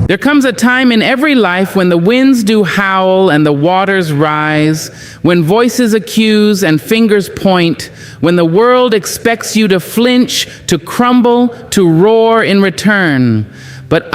There comes a time in every life when the winds do howl and the waters rise, when voices accuse and fingers point, when the world expects you to flinch, to crumble, to roar in return. But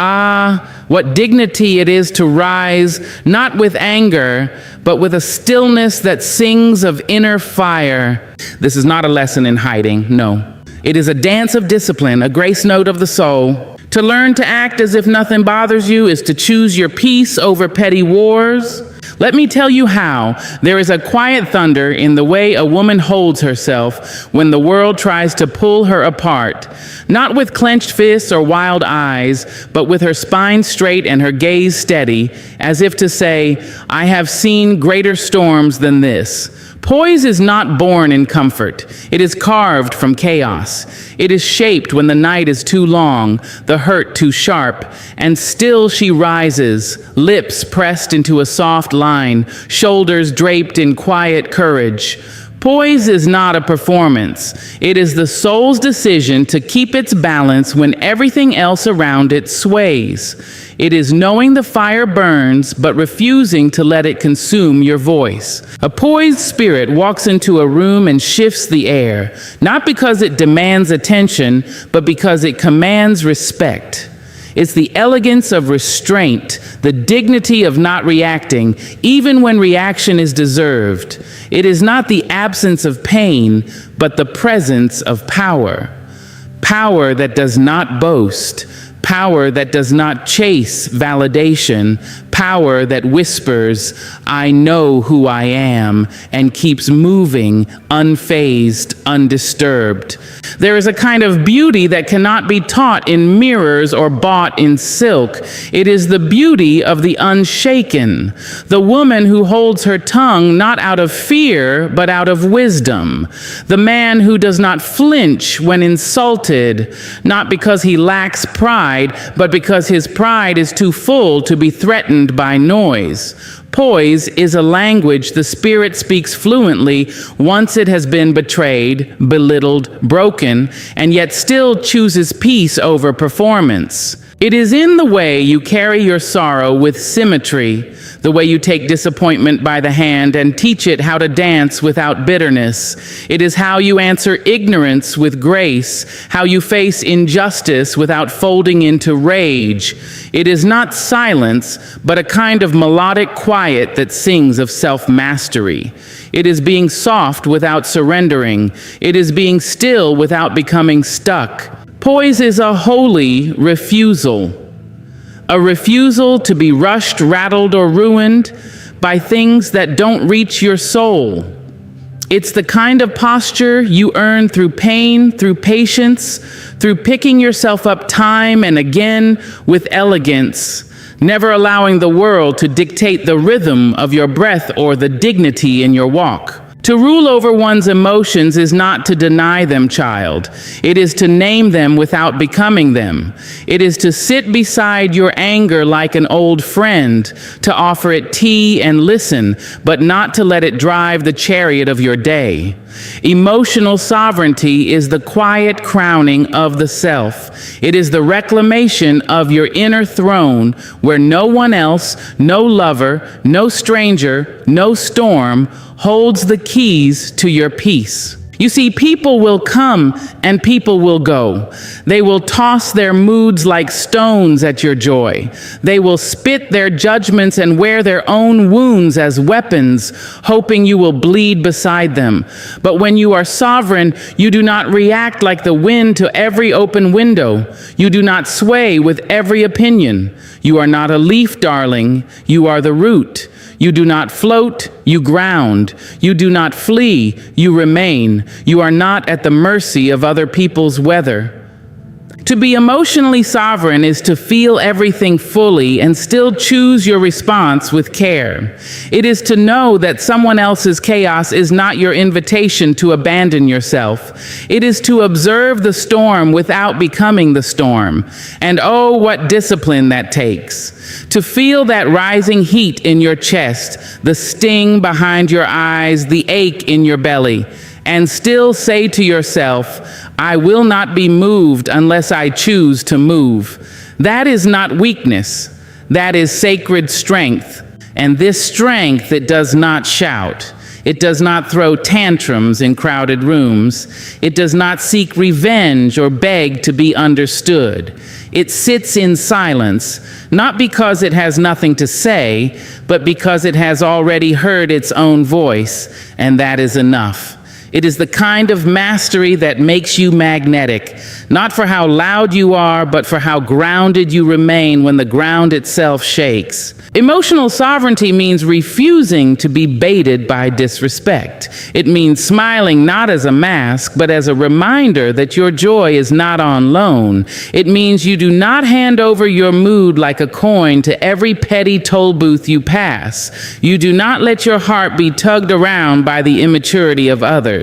what dignity it is to rise, not with anger, but with a stillness that sings of inner fire. This is not a lesson in hiding, no. It is a dance of discipline, a grace note of the soul. To learn to act as if nothing bothers you is to choose your peace over petty wars. Let me tell you how. There is a quiet thunder in the way a woman holds herself when the world tries to pull her apart. Not with clenched fists or wild eyes, but with her spine straight and her gaze steady, as if to say, I have seen greater storms than this. Poise is not born in comfort. It is carved from chaos. It is shaped when the night is too long, the hurt too sharp, and still she rises, lips pressed into a soft line, shoulders draped in quiet courage. Poise is not a performance. It is the soul's decision to keep its balance when everything else around it sways. It is knowing the fire burns, but refusing to let it consume your voice. A poised spirit walks into a room and shifts the air, not because it demands attention, but because it commands respect. It's the elegance of restraint, the dignity of not reacting, even when reaction is deserved. It is not the absence of pain, but the presence of power. Power that does not boast. Power that does not chase validation, power that whispers, I know who I am, and keeps moving, unfazed, undisturbed. There is a kind of beauty that cannot be taught in mirrors or bought in silk. It is the beauty of the unshaken, the woman who holds her tongue not out of fear, but out of wisdom, the man who does not flinch when insulted, not because he lacks pride, but because his pride is too full to be threatened by noise. Poise is a language the spirit speaks fluently once it has been betrayed, belittled, broken, and yet still chooses peace over performance. It is in the way you carry your sorrow with symmetry, the way you take disappointment by the hand and teach it how to dance without bitterness. It is how you answer ignorance with grace, how you face injustice without folding into rage. It is not silence, but a kind of melodic quiet that sings of self-mastery. It is being soft without surrendering. It is being still without becoming stuck. Poise is a holy refusal. A refusal to be rushed, rattled, or ruined by things that don't reach your soul. It's the kind of posture you earn through pain, through patience, through picking yourself up time and again with elegance, never allowing the world to dictate the rhythm of your breath or the dignity in your walk. To rule over one's emotions is not to deny them, child. It is to name them without becoming them. It is to sit beside your anger like an old friend, to offer it tea and listen, but not to let it drive the chariot of your day. Emotional sovereignty is the quiet crowning of the self. It is the reclamation of your inner throne where no one else, no lover, no stranger, no storm holds the keys to your peace. You see, people will come and people will go. They will toss their moods like stones at your joy. They will spit their judgments and wear their own wounds as weapons, hoping you will bleed beside them. But when you are sovereign, you do not react like the wind to every open window. You do not sway with every opinion. You are not a leaf, darling. You are the root. You do not float, you ground. You do not flee, you remain. You are not at the mercy of other people's weather. To be emotionally sovereign is to feel everything fully and still choose your response with care. It is to know that someone else's chaos is not your invitation to abandon yourself. It is to observe the storm without becoming the storm. And oh, what discipline that takes. To feel that rising heat in your chest, the sting behind your eyes, the ache in your belly, and still say to yourself, I will not be moved unless I choose to move. That is not weakness. That is sacred strength. And this strength, it does not shout. It does not throw tantrums in crowded rooms. It does not seek revenge or beg to be understood. It sits in silence, not because it has nothing to say, but because it has already heard its own voice, and that is enough. It is the kind of mastery that makes you magnetic, not for how loud you are, but for how grounded you remain when the ground itself shakes. Emotional sovereignty means refusing to be baited by disrespect. It means smiling not as a mask, but as a reminder that your joy is not on loan. It means you do not hand over your mood like a coin to every petty toll booth you pass. You do not let your heart be tugged around by the immaturity of others.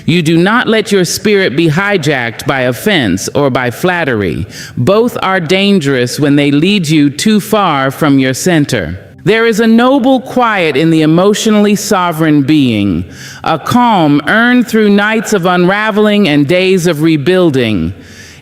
You do not let your spirit be hijacked by offense or by flattery. Both are dangerous when they lead you too far from your center. There is a noble quiet in the emotionally sovereign being, a calm earned through nights of unraveling and days of rebuilding.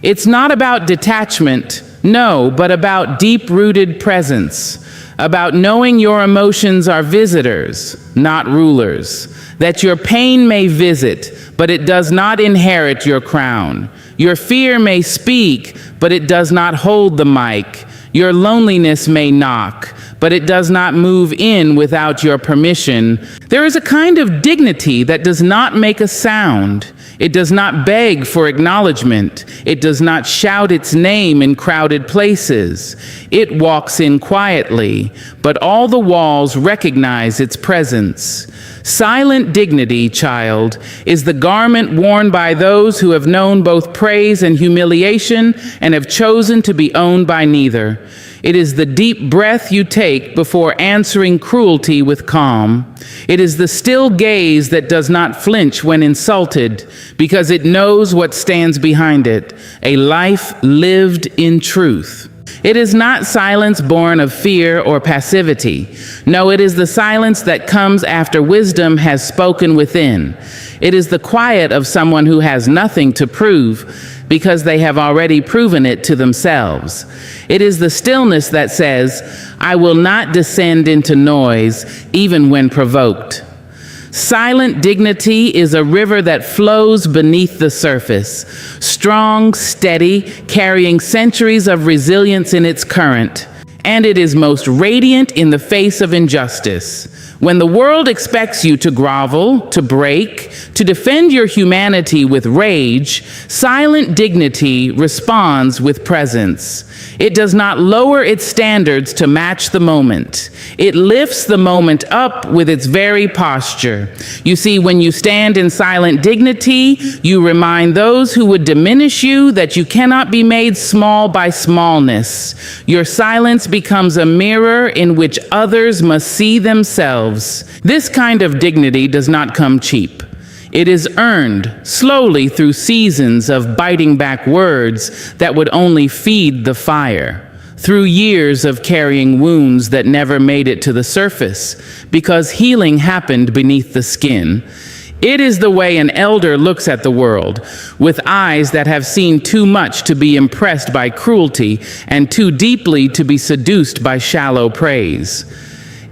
It's not about detachment, no, but about deep-rooted presence, about knowing your emotions are visitors, not rulers, that your pain may visit, but it does not inherit your crown. Your fear may speak, but it does not hold the mic. Your loneliness may knock, but it does not move in without your permission. There is a kind of dignity that does not make a sound. It does not beg for acknowledgement. It does not shout its name in crowded places. It walks in quietly, but all the walls recognize its presence. Silent dignity, child, is the garment worn by those who have known both praise and humiliation and have chosen to be owned by neither. It is the deep breath you take before answering cruelty with calm. It is the still gaze that does not flinch when insulted, because it knows what stands behind it, a life lived in truth. It is not silence born of fear or passivity. No, it is the silence that comes after wisdom has spoken within. It is the quiet of someone who has nothing to prove because they have already proven it to themselves. It is the stillness that says, I will not descend into noise, even when provoked. Silent dignity is a river that flows beneath the surface, strong, steady, carrying centuries of resilience in its current. And it is most radiant in the face of injustice. When the world expects you to grovel, to break, to defend your humanity with rage, silent dignity responds with presence. It does not lower its standards to match the moment. It lifts the moment up with its very posture. You see, when you stand in silent dignity, you remind those who would diminish you that you cannot be made small by smallness. Your silence becomes a mirror in which others must see themselves. This kind of dignity does not come cheap. It is earned slowly through seasons of biting back words that would only feed the fire, through years of carrying wounds that never made it to the surface, because healing happened beneath the skin. It is the way an elder looks at the world, with eyes that have seen too much to be impressed by cruelty and too deeply to be seduced by shallow praise.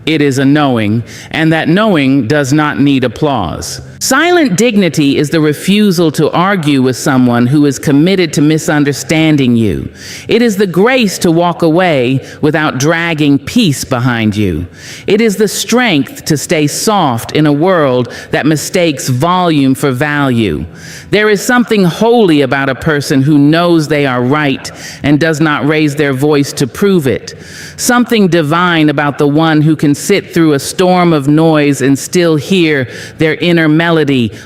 It is a knowing, and that knowing does not need applause. Silent dignity is the refusal to argue with someone who is committed to misunderstanding you. It is the grace to walk away without dragging peace behind you. It is the strength to stay soft in a world that mistakes volume for value. There is something holy about a person who knows they are right and does not raise their voice to prove it. Something divine about the one who can sit through a storm of noise and still hear their inner melody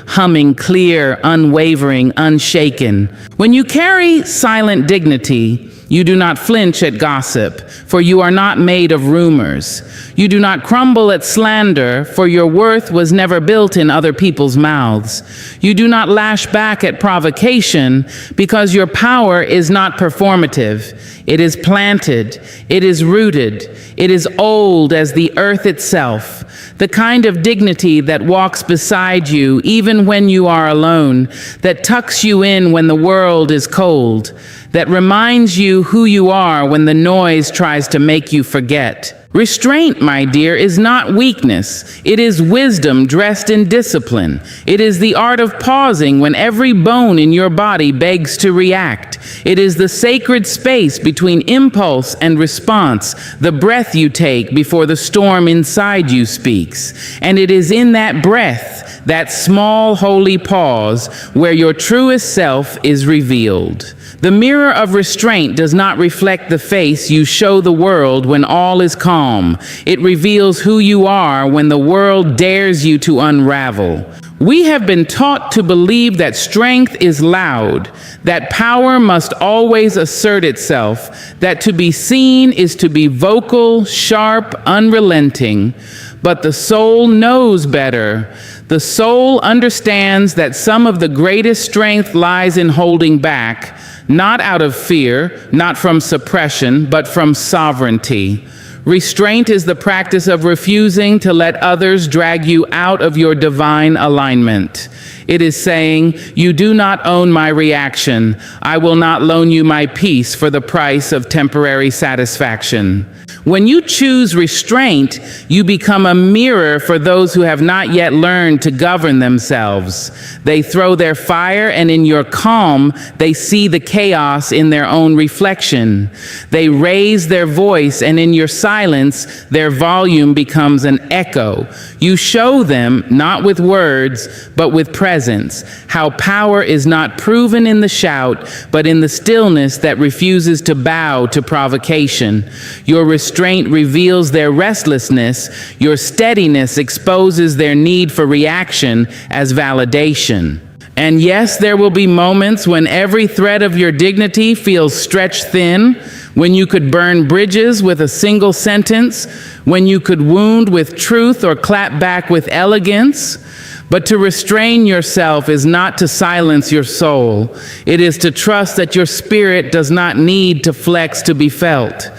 humming clear, unwavering, unshaken. When you carry silent dignity, you do not flinch at gossip, for you are not made of rumors. You do not crumble at slander, for your worth was never built in other people's mouths. You do not lash back at provocation, because your power is not performative. It is planted, it is rooted, it is old as the earth itself. The kind of dignity that walks beside you even when you are alone, that tucks you in when the world is cold, that reminds you who you are when the noise tries to make you forget. Restraint, my dear, is not weakness. It is wisdom dressed in discipline. It is the art of pausing when every bone in your body begs to react. It is the sacred space between impulse and response, the breath you take before the storm inside you speaks. And it is in that breath, that small holy pause, where your truest self is revealed. The mirror of restraint does not reflect the face you show the world when all is calm. It reveals who you are when the world dares you to unravel. We have been taught to believe that strength is loud, that power must always assert itself, that to be seen is to be vocal, sharp, unrelenting. But the soul knows better. The soul understands that some of the greatest strength lies in holding back, not out of fear, not from suppression, but from sovereignty. Restraint is the practice of refusing to let others drag you out of your divine alignment. It is saying, "You do not own my reaction. I will not loan you my peace for the price of temporary satisfaction." When you choose restraint, you become a mirror for those who have not yet learned to govern themselves. They throw their fire, and in your calm, they see the chaos in their own reflection. They raise their voice, and in your silence, their volume becomes an echo. You show them, not with words, but with presence, how power is not proven in the shout, but in the stillness that refuses to bow to provocation. Your restraint reveals their restlessness. Your steadiness exposes their need for reaction as validation. And yes, there will be moments when every thread of your dignity feels stretched thin, when you could burn bridges with a single sentence, when you could wound with truth or clap back with elegance. But to restrain yourself is not to silence your soul. It is to trust that your spirit does not need to flex to be felt.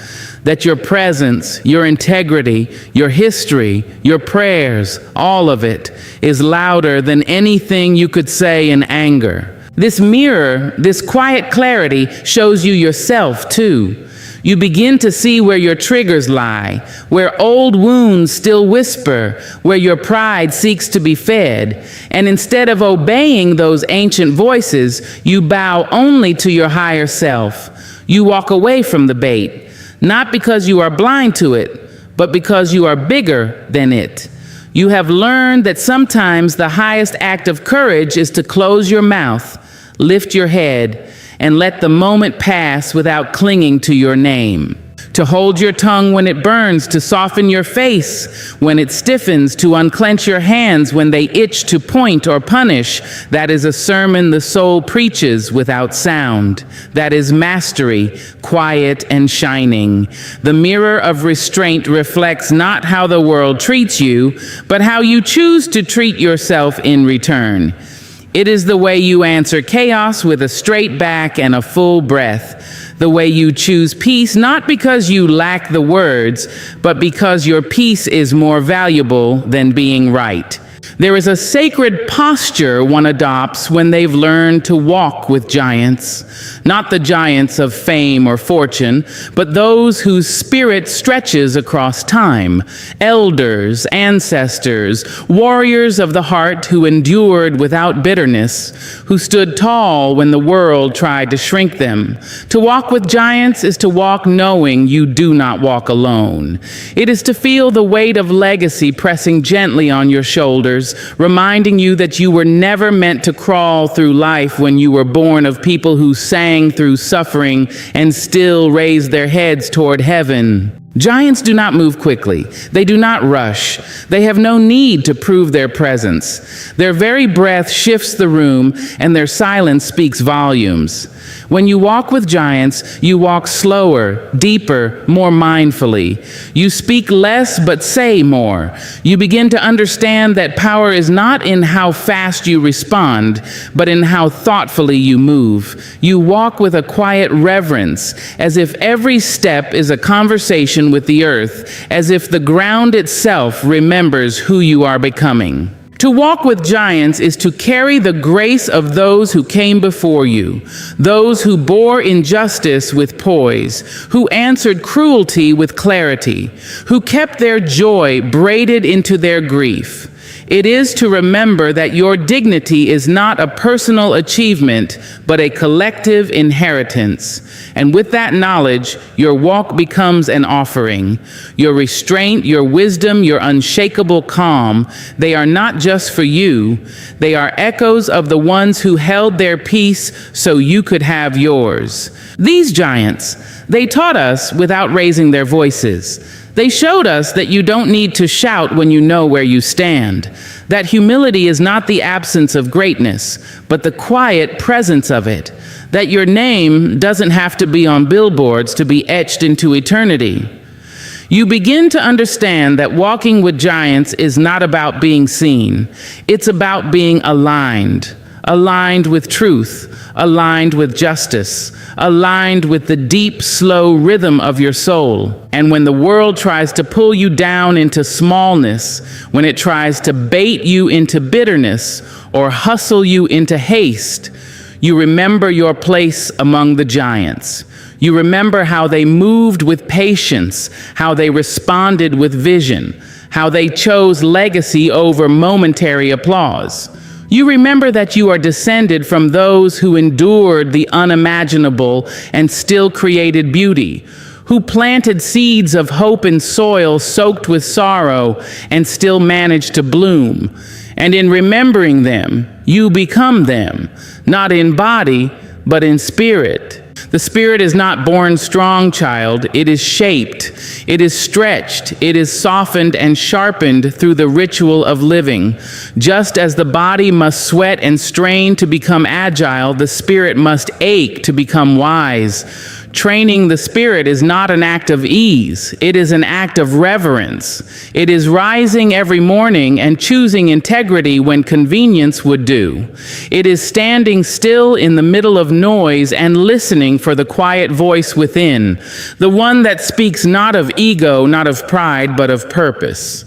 That your presence, your integrity, your history, your prayers, all of it is louder than anything you could say in anger. This mirror, this quiet clarity shows you yourself too. You begin to see where your triggers lie, where old wounds still whisper, where your pride seeks to be fed. And instead of obeying those ancient voices, you bow only to your higher self. You walk away from the bait. Not because you are blind to it, but because you are bigger than it. You have learned that sometimes the highest act of courage is to close your mouth, lift your head, and let the moment pass without clinging to your name. To hold your tongue when it burns, to soften your face when it stiffens, to unclench your hands when they itch to point or punish. That is a sermon the soul preaches without sound. That is mastery, quiet and shining. The mirror of restraint reflects not how the world treats you, but how you choose to treat yourself in return. It is the way you answer chaos with a straight back and a full breath. The way you choose peace, not because you lack the words, but because your peace is more valuable than being right. There is a sacred posture one adopts when they've learned to walk with giants. Not the giants of fame or fortune, but those whose spirit stretches across time. Elders, ancestors, warriors of the heart who endured without bitterness, who stood tall when the world tried to shrink them. To walk with giants is to walk knowing you do not walk alone. It is to feel the weight of legacy pressing gently on your shoulders, reminding you that you were never meant to crawl through life when you were born of people who sang through suffering and still raised their heads toward heaven. Giants do not move quickly. They do not rush. They have no need to prove their presence. Their very breath shifts the room, and their silence speaks volumes. When you walk with giants, you walk slower, deeper, more mindfully. You speak less but say more. You begin to understand that power is not in how fast you respond, but in how thoughtfully you move. You walk with a quiet reverence, as if every step is a conversation with the earth, as if the ground itself remembers who you are becoming. To walk with giants is to carry the grace of those who came before you, those who bore injustice with poise, who answered cruelty with clarity, who kept their joy braided into their grief. It is to remember that your dignity is not a personal achievement, but a collective inheritance. And with that knowledge, your walk becomes an offering. Your restraint, your wisdom, your unshakable calm, they are not just for you. They are echoes of the ones who held their peace so you could have yours. These giants, they taught us without raising their voices. They showed us that you don't need to shout when you know where you stand, that humility is not the absence of greatness, but the quiet presence of it, that your name doesn't have to be on billboards to be etched into eternity. You begin to understand that walking with giants is not about being seen. It's about being aligned with truth, aligned with justice, aligned with the deep, slow rhythm of your soul. And when the world tries to pull you down into smallness, when it tries to bait you into bitterness or hustle you into haste, you remember your place among the giants. You remember how they moved with patience, how they responded with vision, how they chose legacy over momentary applause. You remember that you are descended from those who endured the unimaginable and still created beauty, who planted seeds of hope in soil soaked with sorrow and still managed to bloom. And in remembering them, you become them, not in body, but in spirit. The spirit is not born strong, child. It is shaped, it is stretched, it is softened and sharpened through the ritual of living. Just as the body must sweat and strain to become agile, the spirit must ache to become wise. Training the spirit is not an act of ease. It is an act of reverence. It is rising every morning and choosing integrity when convenience would do. It is standing still in the middle of noise and listening for the quiet voice within, the one that speaks not of ego, not of pride, but of purpose.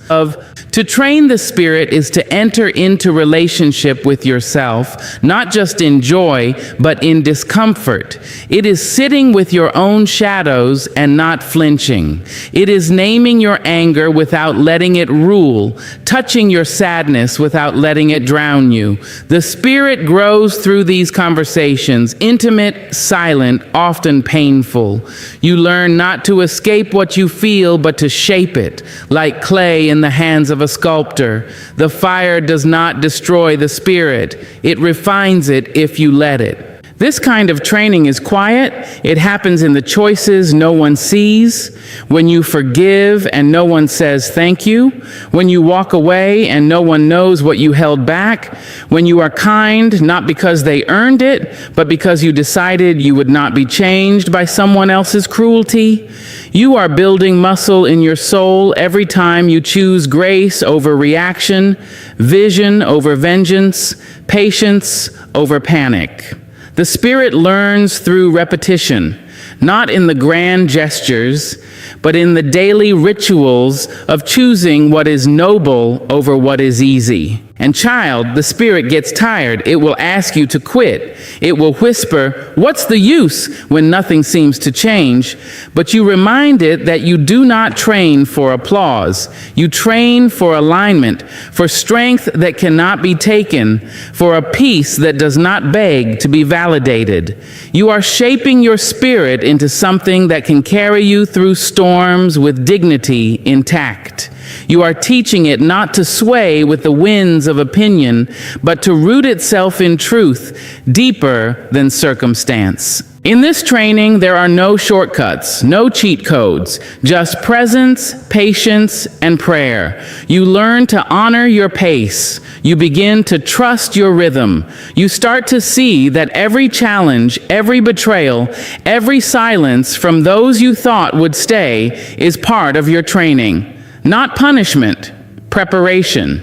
To train the spirit is to enter into relationship with yourself, not just in joy, but in discomfort. It is sitting with your own shadows and not flinching. It is naming your anger without letting it rule, touching your sadness without letting it drown you. The spirit grows through these conversations, intimate, silent, often painful. You learn not to escape what you feel, but to shape it, like clay in the hands of a sculptor. The fire does not destroy the spirit. It refines it if you let it. This kind of training is quiet. It happens in the choices no one sees, when you forgive and no one says thank you, when you walk away and no one knows what you held back, when you are kind not because they earned it, but because you decided you would not be changed by someone else's cruelty. You are building muscle in your soul every time you choose grace over reaction, vision over vengeance, patience over panic. The spirit learns through repetition, not in the grand gestures, but in the daily rituals of choosing what is noble over what is easy. And child, the spirit gets tired. It will ask you to quit. It will whisper, "What's the use?" when nothing seems to change. But you remind it that you do not train for applause. You train for alignment, for strength that cannot be taken, for a peace that does not beg to be validated. You are shaping your spirit into something that can carry you through storms with dignity intact. You are teaching it not to sway with the winds of opinion, but to root itself in truth, deeper than circumstance. In this training, there are no shortcuts, no cheat codes, just presence, patience, and prayer. You learn to honor your pace. You begin to trust your rhythm. You start to see that every challenge, every betrayal, every silence from those you thought would stay is part of your training. Not punishment, preparation.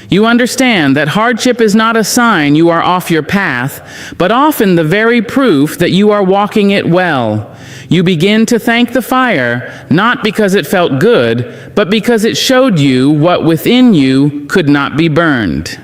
You understand that hardship is not a sign you are off your path, but often the very proof that you are walking it well. You begin to thank the fire, not because it felt good, but because it showed you what within you could not be burned.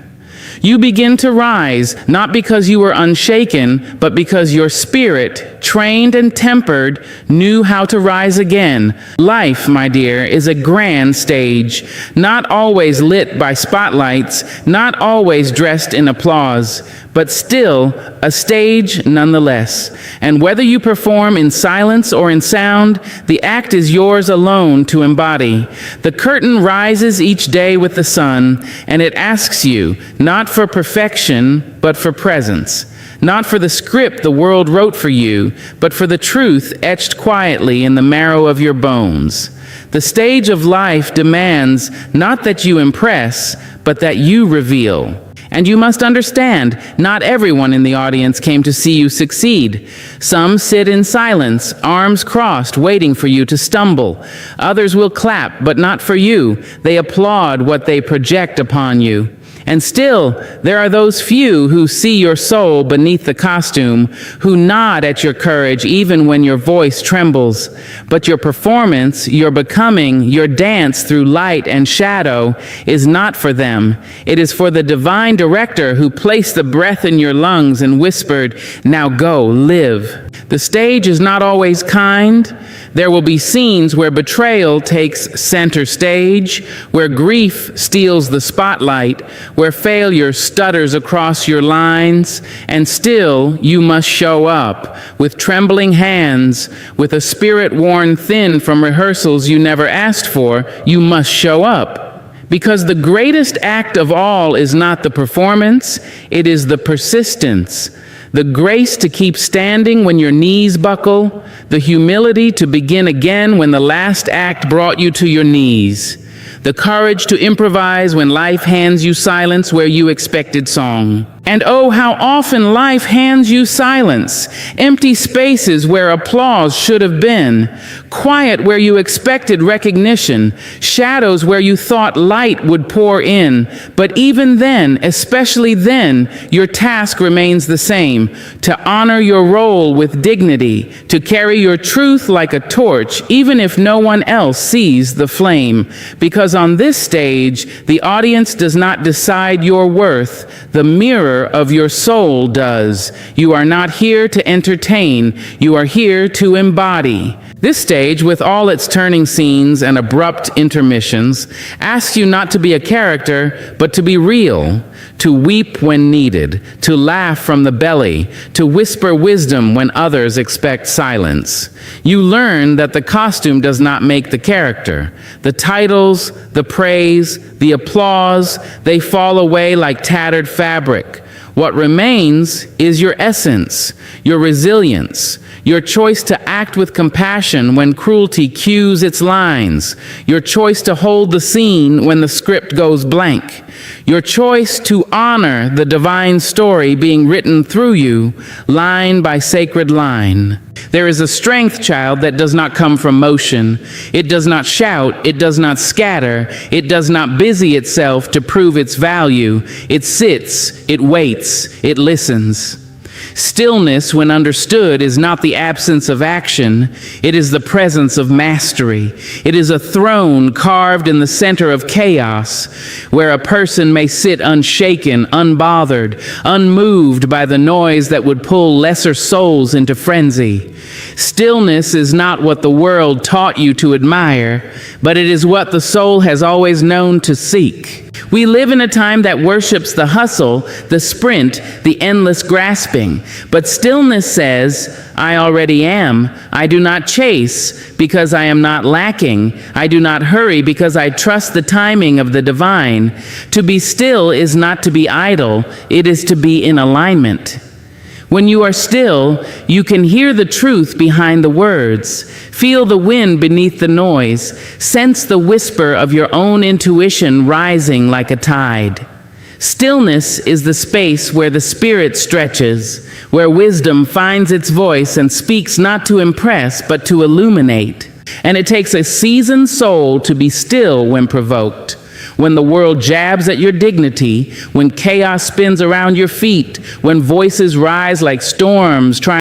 You begin to rise, not because you were unshaken, but because your spirit, trained and tempered, knew how to rise again. Life, my dear, is a grand stage, not always lit by spotlights, not always dressed in applause, but still a stage nonetheless. And whether you perform in silence or in sound, the act is yours alone to embody. The curtain rises each day with the sun, and it asks you, not for perfection, but for presence. Not for the script the world wrote for you, but for the truth etched quietly in the marrow of your bones. The stage of life demands not that you impress, but that you reveal. And you must understand, not everyone in the audience came to see you succeed. Some sit in silence, arms crossed, waiting for you to stumble. Others will clap, but not for you. They applaud what they project upon you. And still, there are those few who see your soul beneath the costume, who nod at your courage even when your voice trembles. But your performance, your becoming, your dance through light and shadow is not for them. It is for the divine director who placed the breath in your lungs and whispered, "Now go, live." The stage is not always kind. There will be scenes where betrayal takes center stage, where grief steals the spotlight, where failure stutters across your lines, and still you must show up with trembling hands, with a spirit worn thin from rehearsals you never asked for. You must show up. Because the greatest act of all is not the performance, it is the persistence. The grace to keep standing when your knees buckle, the humility to begin again when the last act brought you to your knees, the courage to improvise when life hands you silence where you expected song. And oh, how often life hands you silence, empty spaces where applause should have been, quiet where you expected recognition, shadows where you thought light would pour in. But even then, especially then, your task remains the same, to honor your role with dignity, to carry your truth like a torch, even if no one else sees the flame. Because on this stage, the audience does not decide your worth, the mirror of your soul does. You are not here to entertain, you are here to embody. This stage, with all its turning scenes and abrupt intermissions, asks you not to be a character, but to be real, to weep when needed, to laugh from the belly, to whisper wisdom when others expect silence. You learn that the costume does not make the character. The titles, the praise, the applause, they fall away like tattered fabric. What remains is your essence, your resilience, your choice to act with compassion when cruelty cues its lines, your choice to hold the scene when the script goes blank, your choice to honor the divine story being written through you, line by sacred line. There is a strength, child, that does not come from motion. It does not shout, it does not scatter, it does not busy itself to prove its value. It sits, it waits, it listens. Stillness, when understood, is not the absence of action. It is the presence of mastery. It is a throne carved in the center of chaos, where a person may sit unshaken, unbothered, unmoved by the noise that would pull lesser souls into frenzy. Stillness is not what the world taught you to admire, but it is what the soul has always known to seek. We live in a time that worships the hustle, the sprint, the endless grasping. But stillness says, I already am. I do not chase because I am not lacking. I do not hurry because I trust the timing of the divine. To be still is not to be idle. It is to be in alignment. When you are still, you can hear the truth behind the words, feel the wind beneath the noise, sense the whisper of your own intuition rising like a tide. Stillness is the space where the spirit stretches, where wisdom finds its voice and speaks not to impress, but to illuminate. And it takes a seasoned soul to be still when provoked. When the world jabs at your dignity, when chaos spins around your feet, when voices rise like storms trying